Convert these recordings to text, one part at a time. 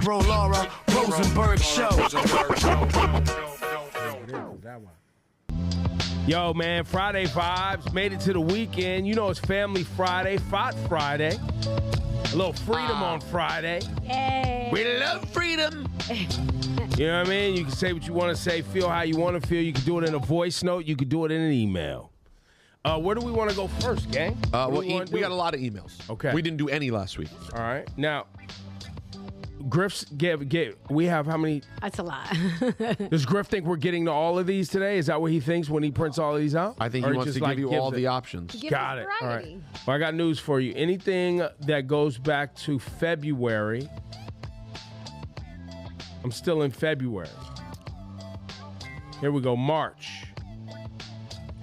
Ebro Laura Rosenberg Show. Yo, man, Friday vibes. Made it to the weekend. You know it's Family Friday, Fought Friday. A little freedom on Friday. Yay. We love freedom. You know what I mean? You can say what you want to say, feel how you want to feel. You can do it in a voice note. You can do it in an email. Where do we want to go first, gang? We got a lot of emails. Okay. We didn't do any last week. All right. Now, Griff's we have how many? That's a lot. Does Griff think we're getting to all of these today? Is that what he thinks when he prints all of these out? I think Or he wants to just give you gives all it? the options. Got it. All right. Well, I got news for you. Anything that goes back to February, I'm still in February. Here we go, March.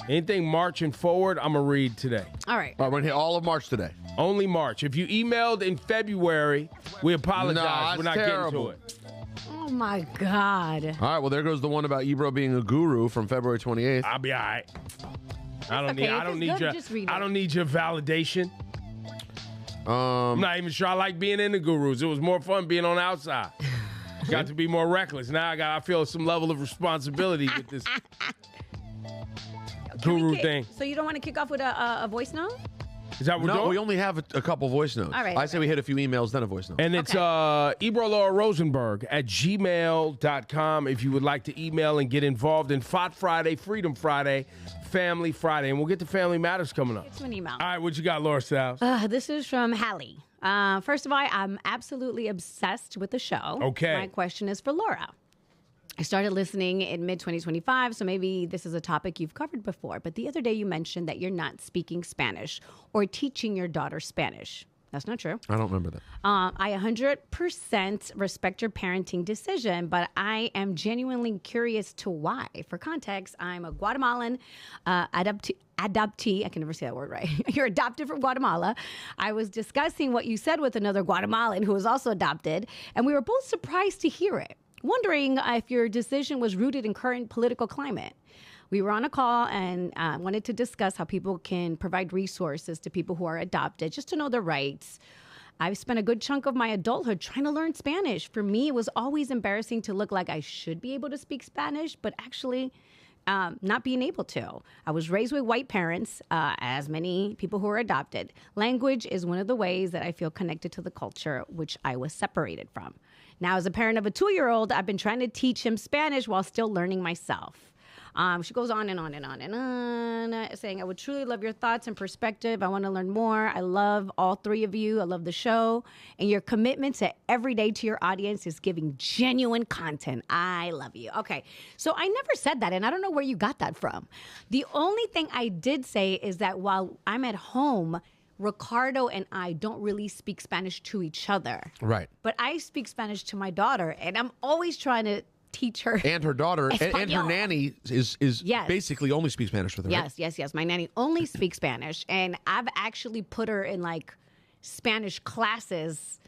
Anything March and forward, I'm going to read today. All right. We're going to hit all of March today. Only March. If you emailed in February, we apologize. No, We're not terrible. getting to it. Oh, my God. All right, well, there goes the one about Ebro being a guru from February 28th. I'll be all right. I okay. If it's good, just read it. I don't need your validation. I'm not even sure I like being in the gurus. It was more fun being on the outside. Got to be more reckless. Now I feel some level of responsibility with this guru thing. So you don't want to kick off with a voice note? Is that what we're No, doing? we only have a couple voice notes. All right. I say we hit a few emails, then a voice note. And it's Ebro Laura Rosenberg at gmail.com if you would like to email and get involved in Fought Friday, Freedom Friday, Family Friday. And we'll get to Family Matters coming up. It's an email. All right, what you got, Laura Styles? This is from Hallie. First of all, I'm absolutely obsessed with the show. Okay. My question is for Laura. I started listening in mid-2025, so maybe this is a topic you've covered before. But the other day you mentioned that you're not speaking Spanish or teaching your daughter Spanish. That's not true. I don't remember that. I 100% respect your parenting decision, but I am genuinely curious to why. For context, I'm a Guatemalan adoptee. I can never say that word right. You're adopted from Guatemala. I was discussing what you said with another Guatemalan who was also adopted, and we were both surprised to hear it, wondering if your decision was rooted in current political climate. We were on a call and wanted to discuss how people can provide resources to people who are adopted, just to know their rights. I've spent a good chunk of my adulthood trying to learn Spanish. For me, it was always embarrassing to look like I should be able to speak Spanish, but actually not being able to. I was raised with white parents, as many people who are adopted. Language is one of the ways that I feel connected to the culture which I was separated from. Now, as a parent of a 2-year-old, I've been trying to teach him Spanish while still learning myself. She goes on and on and on and on, saying, I would truly love your thoughts and perspective. I want to learn more. I love all three of you. I love the show. And your commitment to every day to your audience is giving genuine content. I love you. Okay, so I never said that, and I don't know where you got that from. The only thing I did say is that while I'm at home, Ricardo and I don't really speak Spanish to each other. Right. But I speak Spanish to my daughter, and I'm always trying to teach her. And her daughter, and her Espanol. nanny is Yes. basically only speaks Spanish with her. Yes, yes, yes. My nanny only speaks Spanish, and I've actually put her in like Spanish classes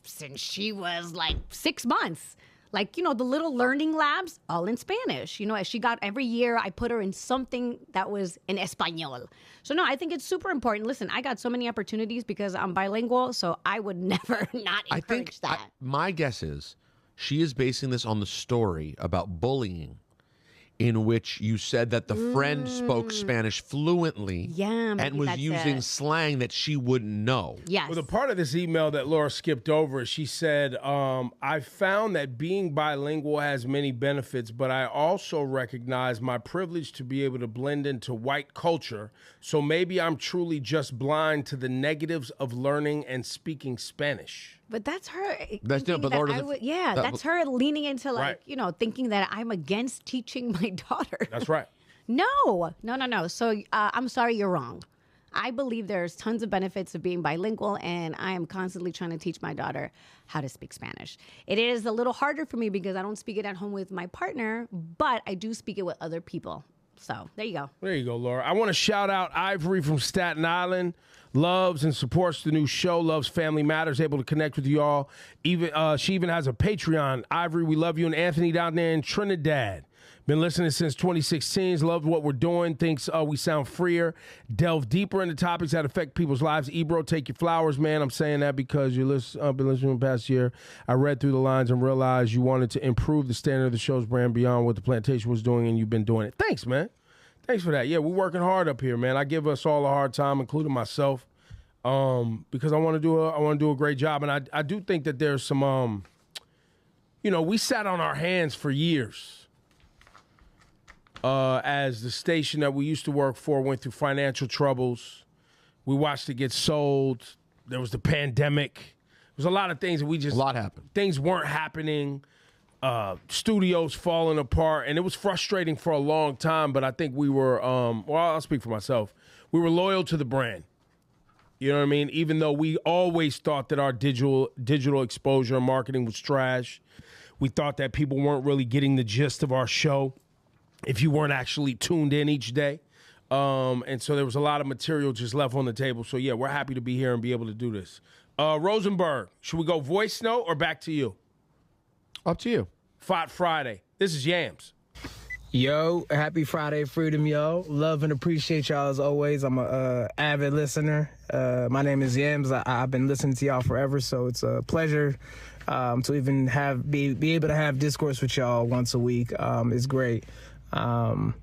since she was like 6 months. Like, you know, the little learning labs, all in Spanish. You know, as she got every year, I put her in something that was in Espanol. So, no, I think it's super important. Listen, I got so many opportunities because I'm bilingual, so I would never not encourage that. My guess is she is basing this on the story about bullying, in which you said that the friend spoke Spanish fluently Yeah, maybe and was that's using it. slang that she wouldn't know. Yes. Well, the part of this email that Laura skipped over, she said, I found that being bilingual has many benefits, but I also recognize my privilege to be able to blend into white culture. So maybe I'm truly just blind to the negatives of learning and speaking Spanish. But that's her. That's thinking but that Lord, I would, yeah, that's her leaning into like, Right. you know, thinking that I'm against teaching my daughter. That's right. No. So I'm sorry, you're wrong. I believe there's tons of benefits of being bilingual, and I am constantly trying to teach my daughter how to speak Spanish. It is a little harder for me because I don't speak it at home with my partner, but I do speak it with other people. So there you go. There you go, Laura. I want to shout out Ivory from Staten Island. Loves and supports the new show. Loves Family Matters. Able to connect with you all. Even she even has a Patreon. Ivory, we love you. And Anthony down there in Trinidad. Been listening since 2016. Loved what we're doing. Thinks we sound freer. Delve deeper into topics that affect people's lives. Ebro, take your flowers, man. I'm saying that because been listening the past year. I read through the lines and realized you wanted to improve the standard of the show's brand beyond what the plantation was doing, and you've been doing it. Thanks, man. Thanks for that. Yeah, we're working hard up here, man. I give us all a hard time, including myself, because I want to do a great job, and I do think that there's some, we sat on our hands for years. As the station that we used to work for went through financial troubles. We watched it get sold. There was the pandemic. There was a lot of things that A lot happened. Things weren't happening. Studios falling apart. And it was frustrating for a long time, but I think we were, I'll speak for myself. We were loyal to the brand. You know what I mean? Even though we always thought that our digital exposure and marketing was trash. We thought that people weren't really getting the gist of our show if you weren't actually tuned in each day. And so there was a lot of material just left on the table. So, yeah, we're happy to be here and be able to do this. Rosenberg, should we go voice note or back to you? Up to you. Fought Friday. This is Yams. Yo, happy Friday, Freedom, yo. Love and appreciate y'all as always. I'm a avid listener. My name is Yams. I've been listening to y'all forever, so it's a pleasure to even be able to have discourse with y'all once a week. It's great. I'm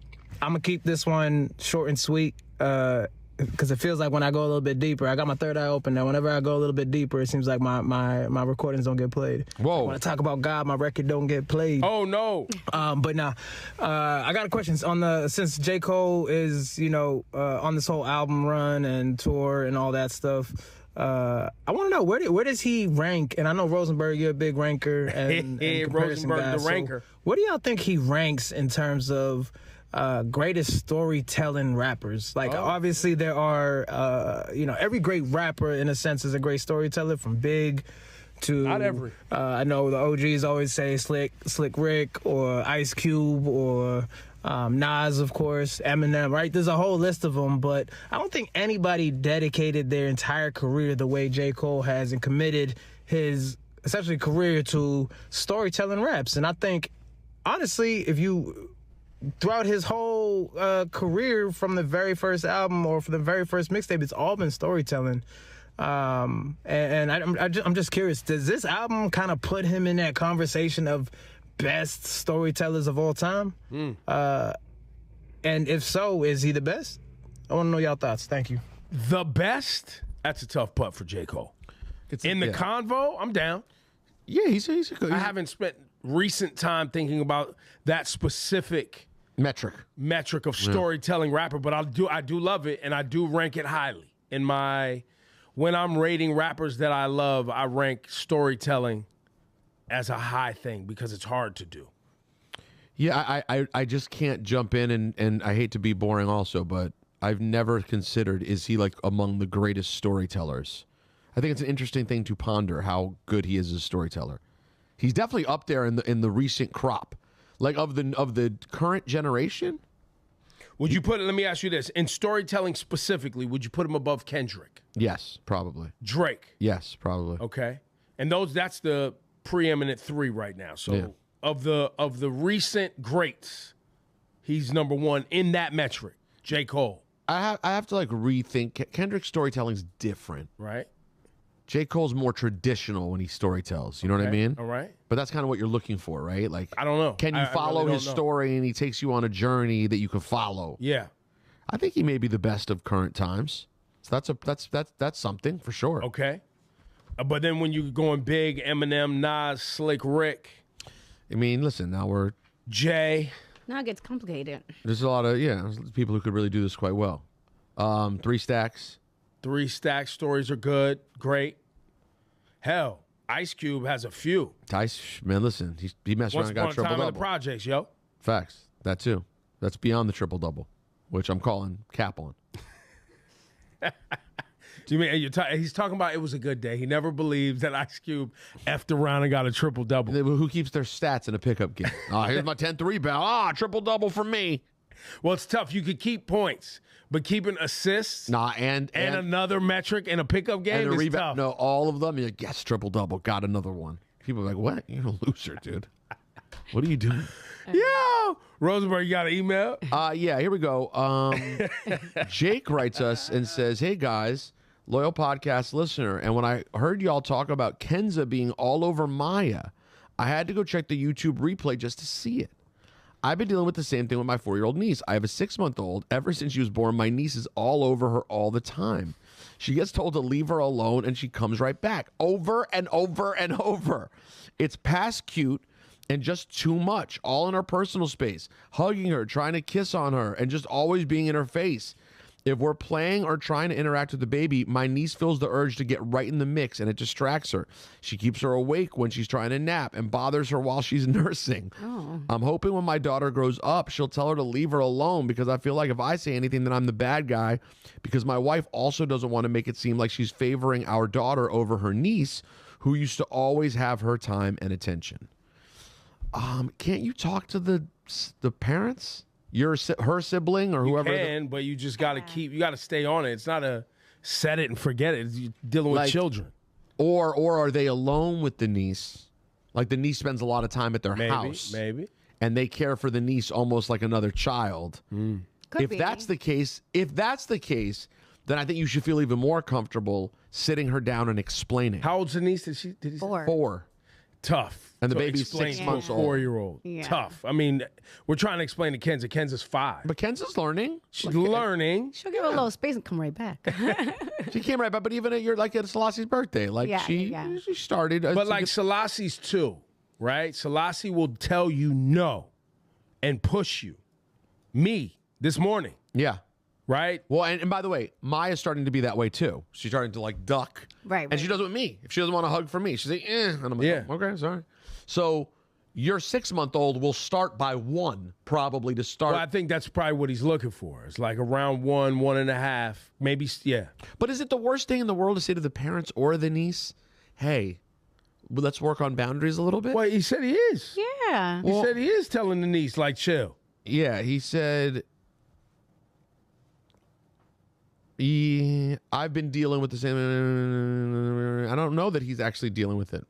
gonna keep this one short and sweet because it feels like when I go a little bit deeper, I got my third eye open now. Whenever I go a little bit deeper, it seems like my recordings don't get played. Whoa! When I talk about God, my record don't get played. Oh no! But nah, I got a question since J. Cole is on this whole album run and tour and all that stuff. I want to know where does he rank? And I know Rosenberg, you're a big ranker and comparison Rosenberg, guy. the ranker. So what do y'all think he ranks in terms of greatest storytelling rappers? Like, obviously there are, every great rapper in a sense is a great storyteller, from Big to not every. I know the OGs always say Slick Rick or Ice Cube or Nas, of course, Eminem, right? There's a whole list of them, but I don't think anybody dedicated their entire career the way J. Cole has and committed his essentially career to storytelling raps. And I think, honestly, if you throughout his whole career from the very first album or from the very first mixtape, it's all been storytelling. And I'm just curious, does this album kind of put him in that conversation of best storytellers of all time? And if so, is he the best? I want to know y'all thoughts. Thank you. The best? That's a tough putt for J. Cole. In the convo, I'm down. Yeah, he's a good. I haven't spent recent time thinking about that specific metric of storytelling rapper, but I do love it, and I do rank it highly. When I'm rating rappers that I love, I rank storytelling as a high thing because it's hard to do. Yeah, I just can't jump in, and I hate to be boring also, but I've never considered, is he like among the greatest storytellers? I think it's an interesting thing to ponder how good he is as a storyteller. He's definitely up there in the recent crop, like of the current generation. Would you put it? Let me ask you this: in storytelling specifically, would you put him above Kendrick? Yes, probably. Drake? Yes, probably. Okay, and that's the preeminent three right now. So Yeah. of the recent greats, he's number one in that metric. J. Cole, I have to like rethink. Kendrick's storytelling's different. right? J. Cole's more traditional when he storytells. You know what I Okay, mean? all right. But that's kind of what you're looking for, right? Like, I don't know. Can you I follow really his don't know. story and he takes you on a journey that you can follow? Yeah. I think he may be the best of current times. So that's something for sure. Okay. But then when you're going big, Eminem, Nas, Slick Rick, I mean, listen, now Jay. Now it gets complicated. there's a lot of people who could really do this quite well. 3 Stacks. 3 Stack stories are good, great. Hell, Ice Cube has a few. Tice, man, listen, he messed around Once and upon got a triple time in the double. projects, yo. Facts, that too. That's beyond the triple double, which I'm calling cap on. Do you mean he's talking about it was a good day? He never believed that Ice Cube effed around and got a triple double. Who keeps their stats in a pickup game? Here's my 10th rebound. Triple double for me. Well, it's tough. You could keep points, but keeping assists And another metric in a pickup game and a is rebound. tough. No, all of them. You're like, yes, triple double. Got another one. People are like, what? You're a loser, dude. What are you doing? Yo, Rosenberg, you got an email? Yeah, here we go. Jake writes us and says, "Hey guys, loyal podcast listener, and when I heard y'all talk about Kenza being all over Maya, I had to go check the YouTube replay just to see it. I've been dealing with the same thing with my 4-year-old niece. I have a 6-month-old. Ever since she was born, my niece is all over her all the time. She gets told to leave her alone, and she comes right back over and over and over. It's past cute and just too much, all in her personal space, hugging her, trying to kiss on her, and just always being in her face. If we're playing or trying to interact with the baby, my niece feels the urge to get right in the mix, and it distracts her. She keeps her awake when she's trying to nap and bothers her while she's nursing. I'm hoping when my daughter grows up, she'll tell her to leave her alone, because I feel like if I say anything, then I'm the bad guy, because my wife also doesn't want to make it seem like she's favoring our daughter over her niece, who used to always have her time and attention." Can't you talk to the parents? Her sibling or whoever. You can, but you just got to you got to stay on it. It's not a set it and forget it. You're dealing with children. Or are they alone with the niece? Like the niece spends a lot of time at their house. Maybe. And they care for the niece almost like another child. Could If be. that's the case, then I think you should feel even more comfortable sitting her down and explaining. How old's the niece? Did he say? 4. 4. Tough. And the to baby's explain 6 to a months old. 4-year-old. Yeah. Tough. I mean, we're trying to explain to Kenza. Kenza's 5. But Kenza's learning. She's learning. She'll give her a little space and come right back. She came right back, but even at Selassie's birthday, like Yeah, she yeah. started. But like Selassie's too, right? Selassie will tell you no and push you. Me, this morning, yeah. right? Well, and by the way, Maya's starting to be that way too. She's starting to like duck. Right, And she right. does it with me. If she doesn't want a hug from me, she's like, And I'm like, Yeah. "Oh, okay, sorry." So your 6-month-old will start by 1, probably to start. Well, I think that's probably what he's looking for. It's like around 1, 1.5, maybe, yeah. But is it the worst thing in the world to say to the parents or the niece, "Hey, let's work on boundaries a little bit"? Well, he said he is. Yeah. He said he is telling the niece, like, chill. Yeah, he said, I've been dealing with the same. I don't know that he's actually dealing with it.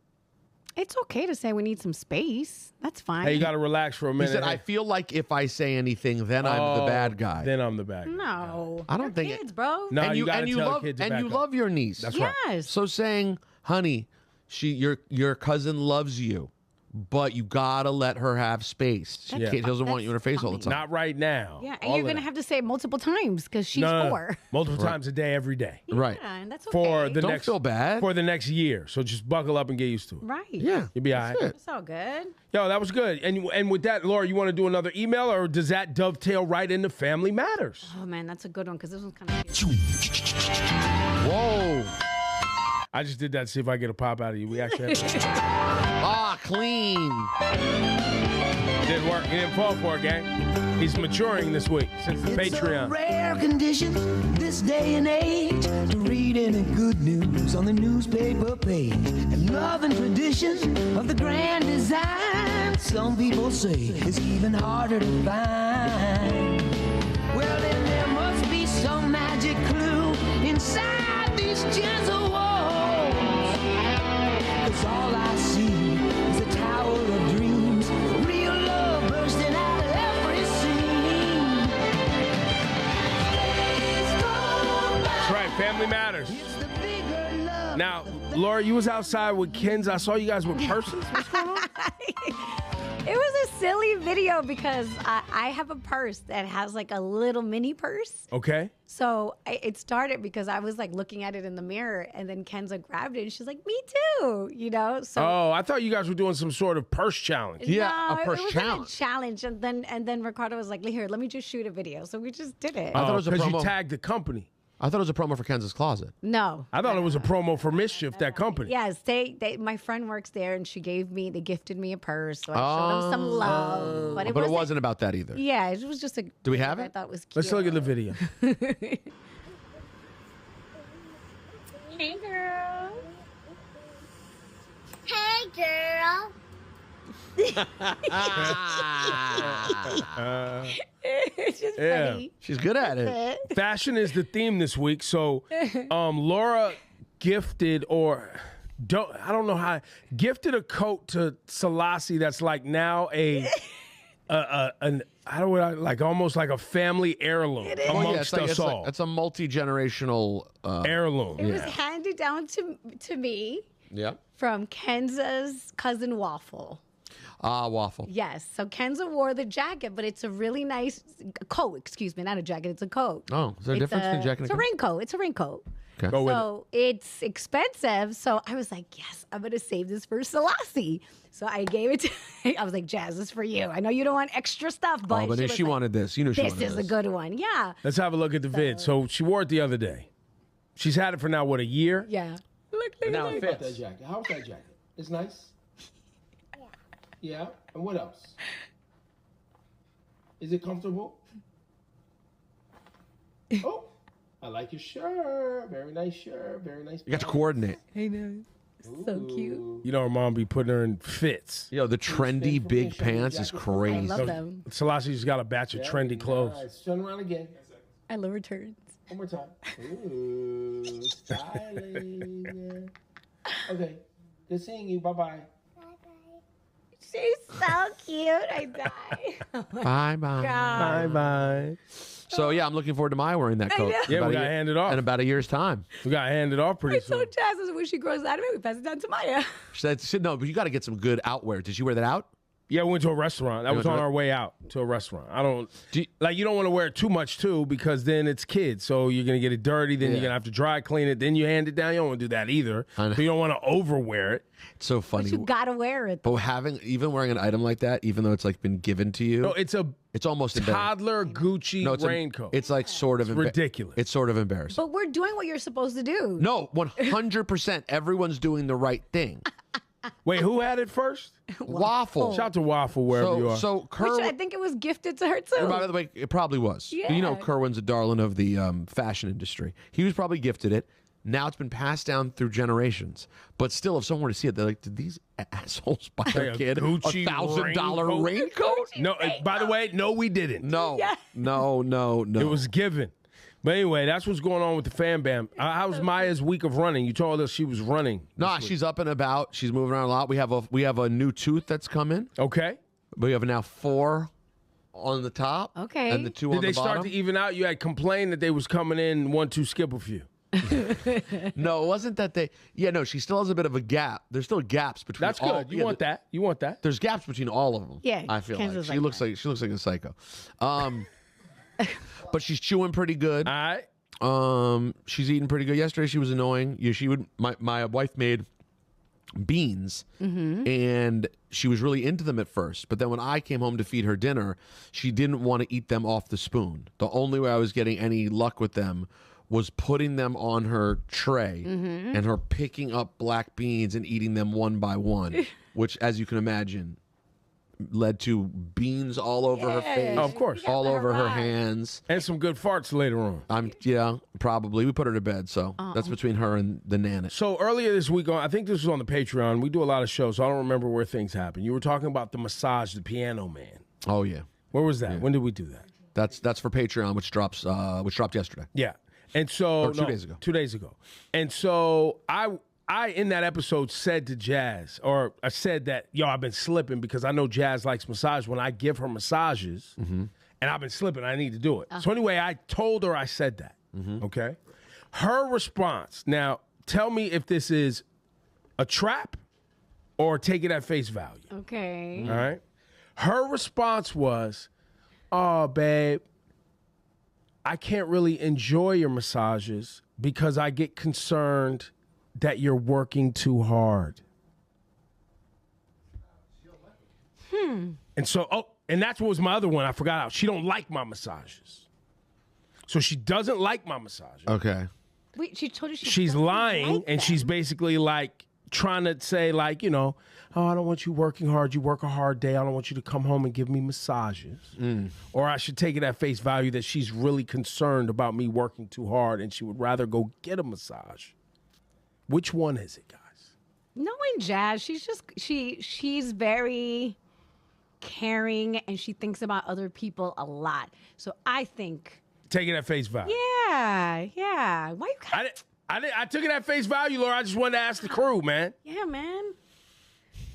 It's okay to say we need some space. That's fine. Hey, you got to relax for a He minute. said, "I feel like if I say anything, then I'm the bad guy." Then I'm the bad guy. No. I don't They're think it- kids, bro. No, and you got to tell love the kid to and back you up. love your niece. That's right. Yes. So saying, "Honey, your cousin loves you, but you gotta let her have space. She doesn't want you in her face all the time." Not right now. Yeah, and All you're of going to that. have to say it multiple times because she's No, 4. multiple times a day, every day. Right. Yeah, and that's okay. For the Don't next feel bad. for the next year. So just buckle up and get used to it. Right. Yeah. You'll be all right. It's all good. Yo, that was good. And with that, Laura, you want to do another email, or does that dovetail right into Family Matters? Oh, man, that's a good one because this one's kind of cute. Whoa. I just did that to see if I get a pop out of you. We actually have Clean. didn't work. He didn't fall for it, gang. He's maturing this week since the It's a Patreon. rare condition this day and age to read any good news on the newspaper page. And love and tradition of the grand design, some people say, is even harder to find. Well, then there must be some magic clue inside these gentle walls. 'Cause all I see is a tower of dreams, real love bursting out of every scene. That's right, Family Matters. It's the bigger love. Now, Laura, you was outside with Ken's. I saw you guys with purses. What's going on? It was a silly video because I have a purse that has like a little mini purse. Okay. So it started because I was like looking at it in the mirror, and then Kenza grabbed it, and she's like, "Me too," you know. So Oh, I thought you guys were doing some sort of purse challenge. Yeah, no, a purse it was challenge. a challenge, and then Ricardo was like, "Here, let me just shoot a video." So we just did it. I thought it was a Because you promo. tagged the company. I thought it was a promo for Kenza's Closet. No, I thought it was a promo for Mischief, that company. yes, they my friend works there, and they gifted me a purse, so I showed them some love. But it wasn't about that either. Yeah, it was just a. Do we have I it? thought was cute. Let's look at the video. Hey, girl. Hey, girl. It's just Yeah. funny. She's good at it. Fashion is the theme this week. So, Laura gifted, or I don't know how gifted a coat to Selassie that's like now like almost like a family heirloom amongst us all. It's a multi-generational heirloom. It was handed down to me Yeah. from Kenza's cousin Waffle. Waffle. Yes. So Kenza wore the jacket, but it's a really nice coat. Excuse me, not a jacket. It's a coat. Oh, is there a difference between jacket and It's a coat? raincoat. It's a raincoat. Okay. Go with it. So it's expensive. So I was like, yes, I'm going to save this for Selassie. So I gave it to I was like, Jazz, this is for you. I know you don't want extra stuff, but, Oh, but was she like, wanted this. You know she this wanted is this. a good one. Yeah. Let's have a look at the vid. So she wore it the other day. She's had it for now, what, a year? Yeah. Look now it fits. That jacket. How's that jacket? It's nice. Yeah. And what else? Is it comfortable? Oh, I like your shirt. Very nice shirt. Very nice. You got to coordinate. I know. So cute. You know her mom be putting her in fits. Yo, the trendy big pants is I crazy. love them. Selassie's got a batch of trendy clothes. Nice. Turn around again. I love returns. One more time. Ooh, styling. Okay. Good seeing you. Bye-bye. She's so cute. I die. Bye bye. Bye-bye. So yeah, I'm looking forward to Maya wearing that coat. know. Yeah, About we a got year- handed off. in about a year's time. We got handed off pretty I told soon. Jazz when she grows out of it, we pass it down to Maya. She said, no, but you got to get some good outwear. Did she wear that out? Yeah, we went to a restaurant. That was went on to our way out to a restaurant. I don't Do you- you don't want to wear it too much too because then it's kids. So you're gonna get it dirty. Then Yeah. you're gonna have to dry clean it. Then you hand it down. You don't want to do that either. I know. So you don't want to overwear it. It's so funny. You gotta wear it. But even wearing an item like that, even though it's like been given to you, No, it's a it's almost embarrassing. toddler Gucci No, it's raincoat. it's like sort of ridiculous. It's sort of embarrassing. But we're doing what you're supposed to do. No, 100%. Everyone's doing the right thing. Wait, who had it first? Waffle. Shout out to Waffle wherever you are. So Kerwin. Which I think it was gifted to her too. By the way, it probably was. You know, Yeah. Kerwin's a darling of the fashion industry. He was probably gifted it. Now it's been passed down through generations. But still, if someone were to see it, they're like, did these assholes buy Hey, a a kid Gucci $1,000 raincoat? No, by the way, no, we didn't. No, no. It was given. But anyway, that's what's going on with the fan bam. How's Maya's week of running? You told us she was running. Nah, she's up and about. She's moving around a lot. We have a new tooth that's come in. Okay. We have now 4 on the top. Okay. And the 2 Did on they the start bottom. to even out? You had complained that they was coming in 1, 2, skip a few. No, it wasn't that they. Yeah, no, she still has a bit of a gap. There's still gaps between. That's all, good. You yeah, want that. You want that. There's gaps between all of them. Yeah, I feel Kendra's like like she looks like a psycho. But she's chewing pretty good. All right. She's eating pretty good. Yesterday she was annoying. Yeah, she would. My wife made beans, and she was really into them at first. But then when I came home to feed her dinner, she didn't want to eat them off the spoon. The only way I was getting any luck with them was putting them on her tray and her picking up black beans and eating them one by one, which, as you can imagine, led to beans all over her face, Of course. all let her over her ride. hands. And some good farts later on. Yeah, probably. We put her to bed, so that's between her and the nana. So earlier this week, I think this was on the Patreon. We do a lot of shows, so I don't remember where things happen. You were talking about the massage, the piano man. Oh yeah, Where was that? When did we do that? that's for Patreon, which dropped yesterday. Yeah. And so Or 2 days ago. 2 days ago. And so I in that episode said to Jazz, or I said that, I've been slipping because I know Jazz likes massage. When I give her massages, and I've been slipping, I need to do it. So anyway, I told her I said that. Okay. Her response. Now, tell me if this is a trap or take it at face value. Okay. All right. Her response was, "Oh, babe, I can't really enjoy your massages because I get concerned that you're working too hard." And so, and that's what was my other one. I forgot out. She don't like my massages. So she doesn't like my massages. Okay. Wait, she told you She's doesn't lying, like and them. she's basically like trying to say, like, oh, I don't want you working hard. You work a hard day. I don't want you to come home and give me massages. Or I should take it at face value that she's really concerned about me working too hard, and she would rather go get a massage. Which one is it, guys? Knowing Jazz, she's just she's very caring and she thinks about other people a lot. So I think Take it at face value. yeah. Why you I I took it at face value, Laura. I just wanted to ask the crew, man. Yeah, man.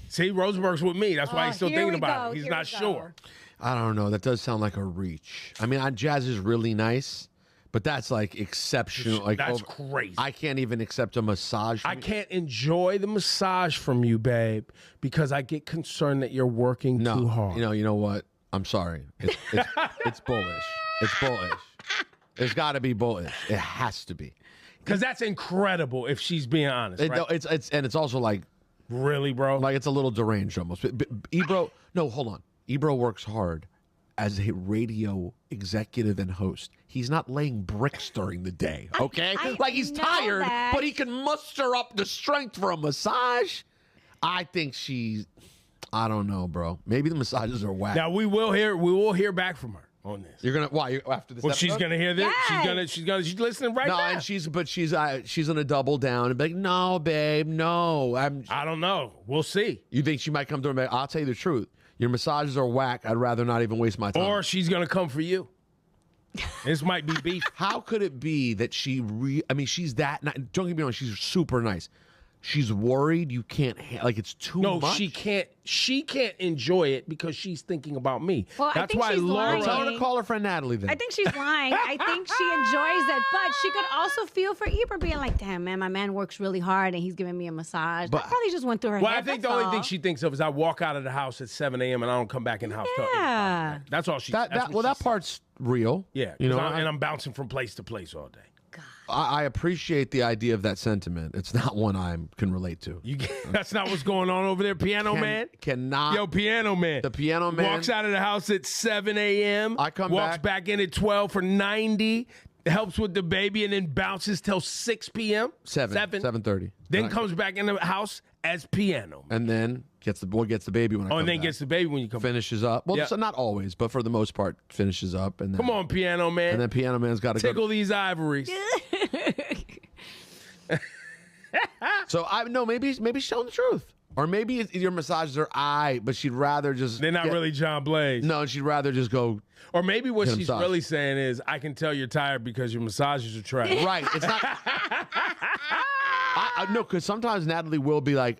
See, Rosenberg's with me. That's why he's still here thinking we about go, it. He's here not we go. sure. I don't know. That does sound like a reach. I mean, Jazz is really nice, but that's like exceptional. Like That's crazy. I can't even accept a massage. I can't enjoy the massage from you, babe, because I get concerned that you're working too hard. You know what? I'm sorry. It's bullish. It's bullish. It's got to be bullish. It has to be. Because that's incredible if she's being honest, right? It's also like Really, bro? it's a little deranged almost. Ebro, no, hold on. Ebro works hard as a radio executive and host. He's not laying bricks during the day, okay? I he's know tired, that. but he can muster up the strength for a massage. I think I don't know, bro. Maybe the massages are whack. Now we will hear back from her on this. You're gonna why? After this? Well, she's episode? gonna hear this. Yes. She's listening right No, now. and she's gonna double down and be like, no, babe, no. I don't know. We'll see. You think she might come to her and be like, I'll tell you the truth. Your massages are whack. I'd rather not even waste my time. Or she's gonna come for you. This might be beef. How could it be that she's that don't get me wrong, she's super nice. She's worried you can't it's too No, much. she can't enjoy it because she's thinking about me. Well, I That's think why she's Laura. lying. Tell her to call her friend Natalie then. I think she's lying. I think she enjoys it, but she could also feel for Ebro being like, damn, man, my man works really hard and he's giving me a massage. But- That probably just went through her Well, head. I think that's the only all. thing she thinks of is I walk out of the house at 7 a.m. and I don't come back in the house. till 8 o'clock. Yeah. That's all she. that part's real. Yeah, You know, and I'm bouncing from place to place all day. I appreciate the idea of that sentiment. It's not one I can relate to. That's not what's going on over there, Piano Man. Cannot. Yo, Piano Man. The Piano Man walks out of the house at 7 a.m. I come walks back in at 12 for 90. Helps with the baby and then bounces till 6 p.m. 7:30. Then comes back in the house as Piano Man. And then gets the baby when I come And then back. gets the baby when you come back. Finishes up. Well, Yeah. so not always, but for the most part, finishes up. And then, Come on, Piano Man. And then Piano Man's got to go. Tickle these ivories. So maybe she's telling the truth, or maybe your massages are but she'd rather just. They're not really John Blaze. No, she'd rather just go. Or maybe what Get 'em she's soft. really saying is, I can tell you're tired because your massages are trash. Right. It's not. No, because sometimes Natalie will be like,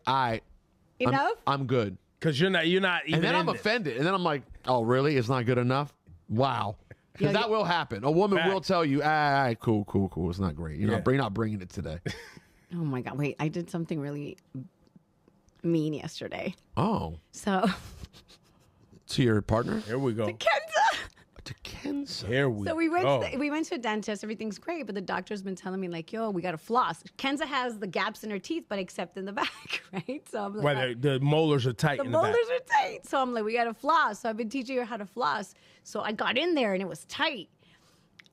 Enough? I'm good. Because you're not even And then in I'm this. offended. And then I'm like, oh, really? It's not good enough? Wow. Because that will happen. A woman will Facts. tell you, cool. It's not great. You're not bringing it today. Oh my God, wait, I did something really mean yesterday. Oh. So, To your partner? Here we go. Kenza. To Kenza. Here we So we went, go. we went to a dentist. Everything's great, but the doctor's been telling me like, "Yo, we got to floss." Kenza has the gaps in her teeth, but except in the back, right? So I'm like, Where the molars are tight the in the back. molars are tight. So I'm like, we got to floss. So I've been teaching her how to floss. So I got in there and it was tight.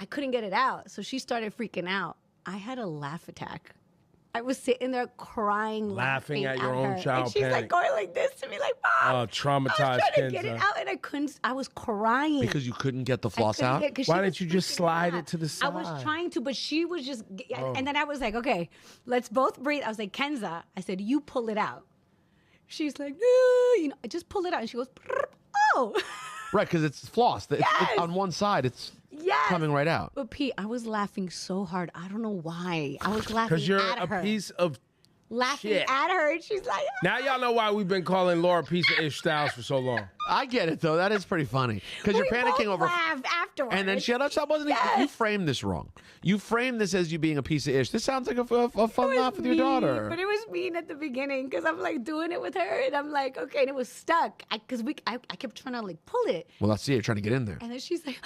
I couldn't get it out. So she started freaking out. I had a laugh attack. I was sitting there crying, Laughing at your her. own child And she's panic. like going like this to me, like, Mom. Oh, traumatized I was trying to get Kenza. it out and I couldn't. I was crying. Because you couldn't get the floss couldn't out? get- 'cause Why she didn't was you just freaking slide out. it to the I was side? trying to, but she was just, Oh. and then I was like, okay, let's both breathe. I was like, Kenza, I said, you pull it out. She's like, I just pull it out. And she goes, oh. Right, because it's floss. It's Yes. on one side, it's Yes. coming right out. But Pete, I was laughing so hard. I don't know why. I was laughing Because you're at a her. piece of laughing shit. at her. And she's like, Now y'all know why we've been calling Laura piece of ish Styles for so long. I get it, though. That is pretty funny. Because you're we panicking both over. laughed afterwards. And then she that wasn't even, you framed this wrong. You framed this as you being a piece of ish. This sounds like a fun It was laugh with your mean, daughter. But it was mean at the beginning because I'm like doing it with her and I'm like, okay, and it was stuck because I kept trying to like pull it. Well, let's see. You're trying to get in there. And then she's like,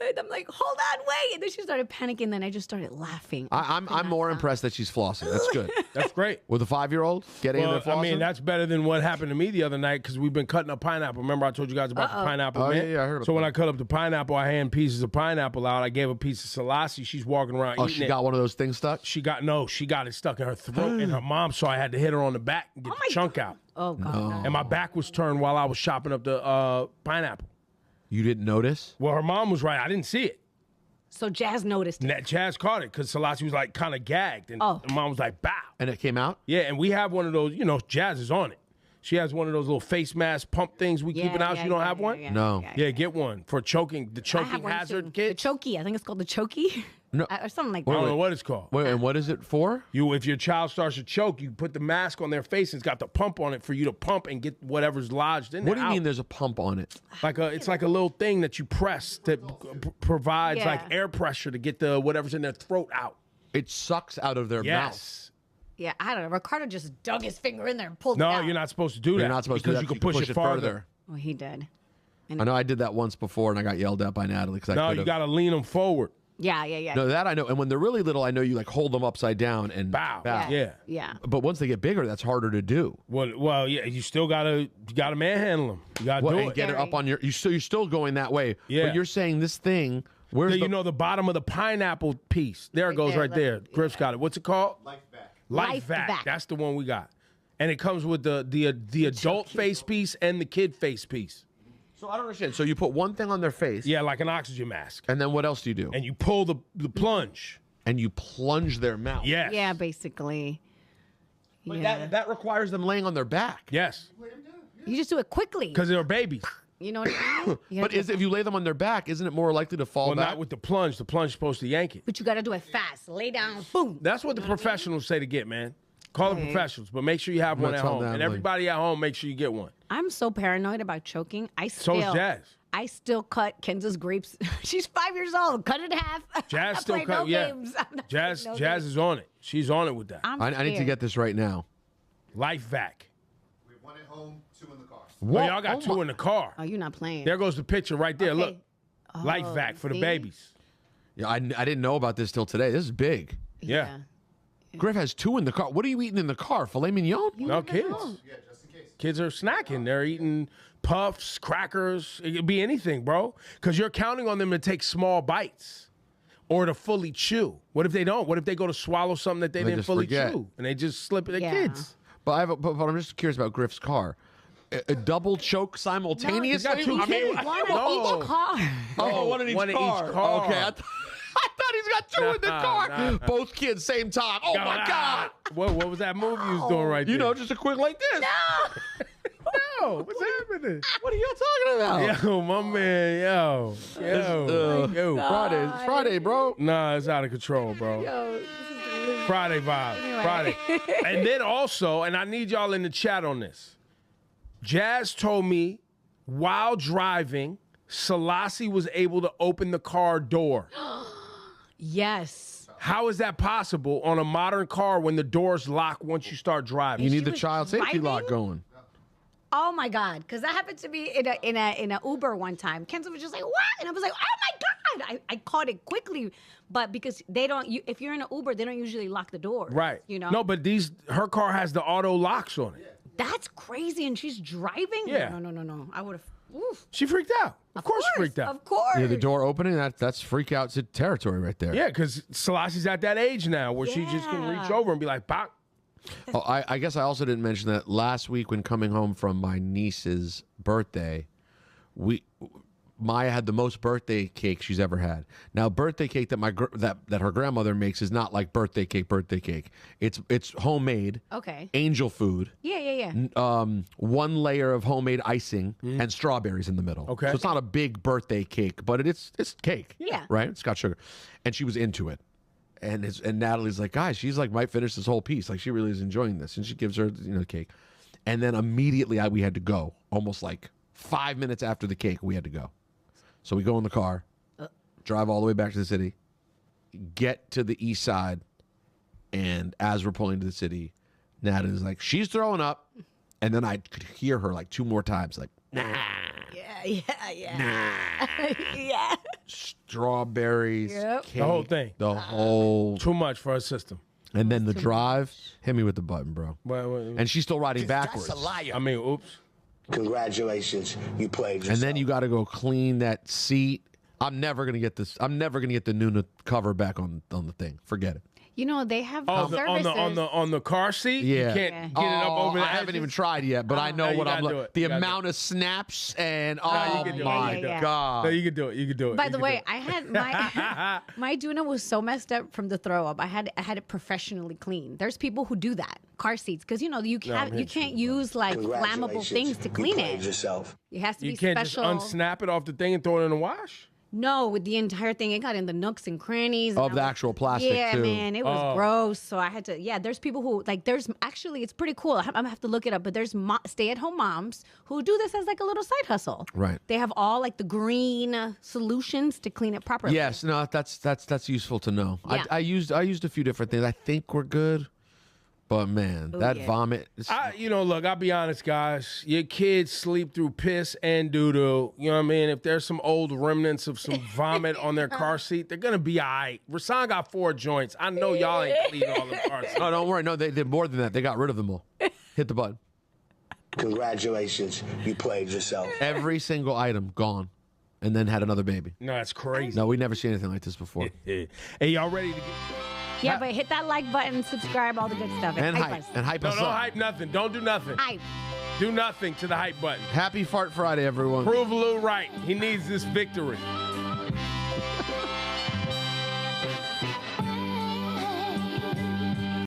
and I'm like, hold on, wait. And then she started panicking. Then I just started laughing. I'm more impressed that she's flossing. That's good. That's great. With a 5-year-old getting in Well, there flossing. I mean, that's better than what happened to me the other night because we've been cutting up pineapple. Remember I told you guys about the pineapple, Oh, man? yeah, I heard about So when that. I cut up the pineapple, I hand pieces of pineapple out. I gave a piece of Selassie. She's walking around Oh, eating she it. got one of those things stuck? She got it stuck in her throat, and her mom saw I had to hit her on the back and get the chunk out. Oh, God. No. And my back was turned while I was chopping up the pineapple. You didn't notice? Well, her mom was right. I didn't see it. So Jazz noticed And it. that Chaz caught it because Selassie was like kind of gagged, and Oh. the mom was like, "Bow." And it came out? Yeah, and we have one of those. Jazz is on it. She has one of those little face mask pump things we keep in the house. You don't have one? No. Yeah, get one for choking. The I choking have one hazard too. kit. The chokey. I think it's called the chokey. No. Or something like I that. don't know what it's called. Wait, and what is it for? If your child starts to choke, you put the mask on their face and it's got the pump on it for you to pump and get whatever's lodged in there. What do you mean out. there's a pump on it? It's like a little thing that you press that provides like Yeah. air pressure to get the whatever's in their throat out. It sucks out of their mouth. Yes. Yeah, I don't know. Ricardo just dug his finger in there and pulled it No, out. you're not supposed to do that. You're not supposed to because do that. you can push it farther. Well, he did. I know I did that once before and I got yelled at by Natalie because I No, could've. you got to lean them forward. Yeah. No, that I know. And when they're really little, I know you like hold them upside down and Bow. Yeah. Yeah. Yeah. But once they get bigger, that's harder to do. Well, yeah. You still gotta manhandle them. You gotta What, do and it. get it up on your. You're still going that way. Yeah. But you're saying this thing. Where's Yeah, the, you know the bottom of the pineapple piece. There it Right goes, there, right there. Griff's got it. What's it called? Life back. Life Vac. That's the one we got. And it comes with the adult face piece and the kid face piece. So I don't understand. So you put one thing on their face. Yeah, like an oxygen mask. And then what else do you do? And you pull the plunge. And you plunge their mouth. Yes. Yeah, basically. But Yeah. that requires them laying on their back. Yes. You just do it quickly. Because they're babies. You know what I mean? You But gotta do it if you lay them on their back, isn't it more likely to fall Well, back? not with the plunge. The plunge is supposed to yank it. But you got to do it fast. Lay down, boom. That's what the professionals say to get, man. Call the professionals, but make sure you have I'm one gonna at tell home. And Natalie. everybody at home, make sure you get one. I'm so paranoid about choking. So is Jazz. I still cut Kenza's grapes. She's 5 years old. Cut it in half. Jazz I still play cut, no yeah. games. I'm not Jazz playing no Jazz games. is on it. She's on it with that. I'm I need to scared. get this right now. Life Vac. We have one at home, 2 in the car. Well, y'all got two in the car. Oh, you're not playing. There goes the picture right there. Okay. Look. Life Oh, Vac for the see? babies. Yeah, I didn't know about this till today. This is big. Yeah. Griff has 2 in the car. What are you eating in the car? Filet mignon? No kids. Yeah, just in case. Kids are snacking. They're eating puffs, crackers. It could be anything, bro. Because you're counting on them to take small bites or to fully chew. What if they don't? What if they go to swallow something that they didn't just fully forget. chew and they just slip it? They're Yeah. kids. But I'm just curious about Griff's car. A double choke simultaneously? got two I mean, kids. One No. in each car. Oh, one in each car. Okay, I thought he's got 2 in the car. Nah. Both kids, same time. Oh my God! What was that move you was doing right there? You know, just a quick like this. No, what's happening? What are y'all talking about? Yo, my man, yo. Yo. Friday, it's Friday, bro. Nah, it's out of control, bro. Yo, Friday vibe. Friday. And then also, and I need y'all in the chat on this. Jazz told me while driving, Selassie was able to open the car door. yes. How is that possible on a modern car when the doors lock once you start driving? You need She the was child safety lock driving? going. Oh my God, because that happened to me in a Uber one time. Kenza was just like, "What?" And I was like, "Oh my God!" I caught it quickly, but because they don't, if you're in an Uber, they don't usually lock the door. Right. You know. No, but her car has the auto locks on it. That's crazy, and she's driving. Yeah. No. I would have. Oof. She freaked out. Of course she freaked out. Of course. Yeah, the door opening, that's freak out territory right there. Yeah, because Selassie's at that age now where she just can reach over and be like, "Bop." Oh, I guess I also didn't mention that last week when coming home from my niece's birthday, Maya had the most birthday cake she's ever had. Now, birthday cake that her grandmother makes is not like birthday cake. It's homemade. Okay. Angel food. Yeah. 1 layer of homemade icing and strawberries in the middle. Okay. So it's not a big birthday cake, but it's cake. Yeah. Right? It's got sugar. And she was into it. And Natalie's like, guys, she's like might finish this whole piece. Like she really is enjoying this. And she gives her, cake. And then immediately we had to go. Almost like 5 minutes after the cake, we had to go. So we go in the car, drive all the way back to the city, get to the east side, and as we're pulling to the city, Natalie's like, she's throwing up. And then I could hear her like 2 more times, like, nah. Yeah. Strawberries, Yep. cake, The whole thing. the whole, Too much for her system. and then the drive. Hit me with the button, bro. Well, And she's still riding backwards. I mean, oops. Congratulations, you played yourself. And then you got to go clean that seat. I'm never gonna get this. I'm never gonna get the Nuna cover back on the thing. Forget it. You know, they have Oh, services. on the car seat. Yeah. You can't get it up over the I haven't edges? even tried yet, but I know you what I'm gotta do looking. it. The You gotta do amount of snaps and you oh can do it. my Yeah. god. No, you can do it. You can do it. By You the can way, do it. I had my my Duna was so messed up from the throw up. I had it professionally cleaned. There's people who do that car seats because you know you can't use like flammable things to clean you played it. yourself. It has to You be can't special. just unsnap it off the thing and throw it in the wash. No, with the entire thing, it got in the nooks and crannies. Of and the I was- actual plastic, Yeah, too. man, it was gross. So I had to. Yeah, there's people who like. There's actually, it's pretty cool. I'm gonna have to look it up. But there's stay-at-home moms who do this as like a little side hustle. Right. They have all like the green solutions to clean it properly. Yes, no, that's useful to know. Yeah. I used a few different things. I think we're good, but man, that yeah. vomit. Look, I'll be honest, guys. Your kids sleep through piss and doo-doo. You know what I mean? If there's some old remnants of some vomit on their car seat, they're gonna be all right. Rasan got 4 joints. I know y'all ain't cleaning all the car seats. Oh, don't worry. No, they're more than that. They got rid of them all. Hit the button. Congratulations, you played yourself. Every single item gone, and then had another baby. No, that's crazy. No, we never seen anything like this before. Hey, y'all ready to get... Yeah, but hit that like button, subscribe, all the good stuff. And hype hype. us. And hype No, us don't up. hype nothing. Don't do nothing. Hype. Do nothing to the hype button. Happy Fart Friday, everyone. Prove Lou right. He needs this victory.